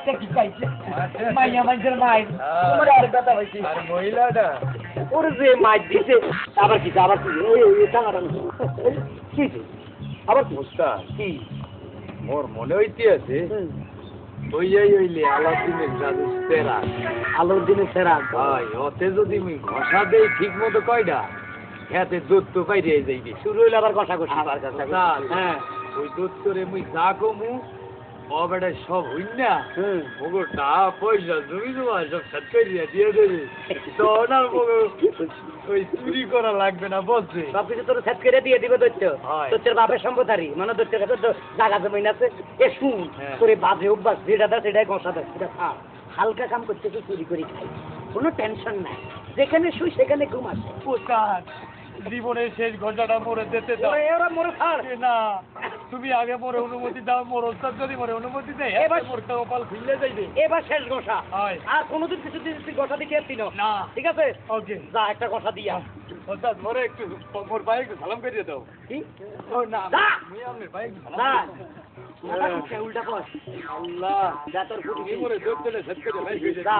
মাইটা কি পাইছে মাইয়া মাইজের মাই তোমার আর কথা হইছে আর মহিলাটা ওরে যে মাই দিছে আবার কি এই টাকাটা কি আবার কি উস্তাদ কি মোর মনে হইতেছে ওই আলাদিনের জাদু তেরা আলোর দিনে সেরা ভাই ওতে যদি মুই ঘষা দেই ঠিক মতো কয়টা খেতে দুধ তো বাইরে যাইবে শুরু হইলো আবার কষাকষি আবার উস্তাদ হ্যাঁ ওই দুধ তোরে মুই যা কমু ও বেটা সব হইন না মগো টাকা পয়সা জমি জমা সব সাত করিয়া দিয়ে দেবে তখন আর মগো ওই চুরি করা লাগবে না বলছে সবকিছু তোর সেট করে দিয়ে দিবে দৈত্য হয়। দৈত্যের বাপের সম্পদারি মানে দৈত্যের কাছে তো জায়গা জমিন আছে এ শুন হ্যাঁ। তোর এই বাজে অভ্যাস যেটা দেয় সেটাই গসা দেয় সেটা খা হালকা কাম করতে তুই চুরি করে খাই কোনো টেনশন নাই যেখানে শুই সেখানে ঘুম আসে উস্তাদ জীবনের শেষ ঘটনাটা মরে যেতে দাও ওরা মরে থাক না তুমি আগে মোরে অনুমতি দাও মোর ওস্তাদ যদি মোরে অনুমতি দেয় এবার মোর কপাল খুললে যাইবে এবার শেষ গসা হয়। আর কোনোদিন কিছুদিন তুই গসা দিকে এসছিল না। ঠিক আছে ওকে যা একটা গসা দিয়া ওস্তাদ মোরে একটু মোর ভাই একটু সালাম করিয়ে দাও কি ও না যা। মুই আপনার ভাই একটু যা সালাম করিয়ে উল্টা উল্টা কর আল্লাহ যা তোর ফুটি তুমি মোরে দৌড় চলে সেট করে ভাই কইছে যা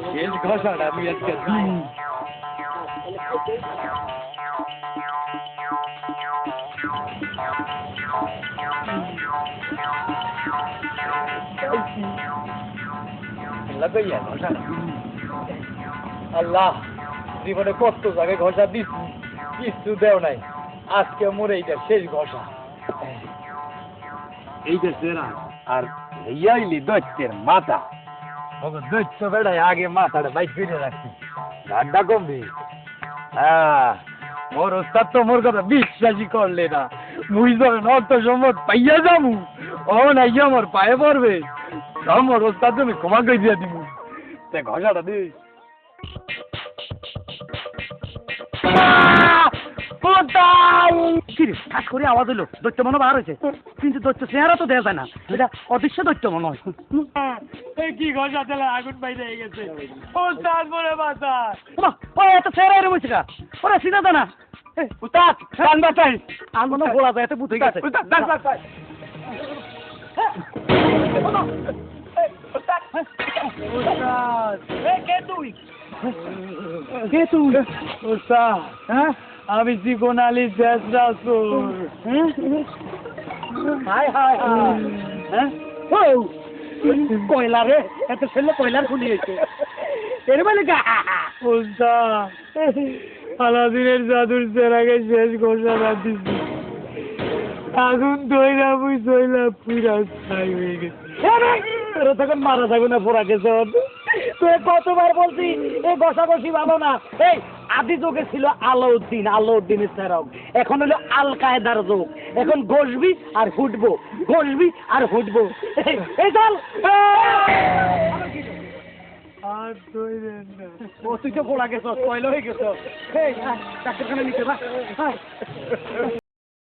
শেষ ঘষাটা আমি আজকে দিন লাগাইয়া ঘষা আল্লাহ জীবনে কত জায়গায় ঘষা দিচ্ছি কিছু দেও নাই আজকে মোর এইটা শেষ ঘষা এইটা সেরা আর এইয়াইলি দৈত্যের মাথা দৈত্য বেড়ায় আগে মাথাটা বাইক ফিরে রাখছি ঘাটটা কমবি হ্যাঁ মোর ওস্তাদ তো মোর কথা বিশ্বাসই করলে না মুই যখন অর্থ সম্পদ পাইয়া যাবো ও নাই আমার পায়ে পড়বে মোর ওস্তাদ তুমি ক্ষমা করে দিয়া দিব তে ঘষাটা দিস কাজ করে আওয়াজ হলো দৈত্য মনে বার হয়েছে কিন্তু দৈত্য চেহারা তো দেওয়া যায় না এটা অদৃশ্য দৈত্য মনে হয় এই কি ঘষা তেলে আগুন বাইরে গেছে ওস্তাদ মোরে মাথা ওই এত চেহারা এরম হয়েছে কা ওরা সিধা দা না উস্তাদ কান বাঁচাই আর মনে গোলা যায় এত বুঝ হয়ে গেছে আমি জীবন আলী দেশ রাসুল হাই হাই হ্যাঁ কয়লা রে এত ছেলে কয়লার খুলি হয়েছে এর মানে আলাদিনের জাদুর চেরাগে শেষ ঘোষণা দিচ্ছি আগুন দইরা মুই দইলা পুরা ছাই হয়ে গেছে তখন মারা যাবে না পোড়া গেছে তুই কতবার বলছি এই বসাবসি ভালো না এই আদি যুগে ছিল আলাউদ্দিনের চেরাগ এখন হলো আল কায়দার যুগ এখন বসবি আর হুটবো বসবি আর হুটবো এই চল আর দইরেন না ও তুই তো পোড়া গেছ কয়লা হয়ে গেছ ডাক্তারখানা নিতে বা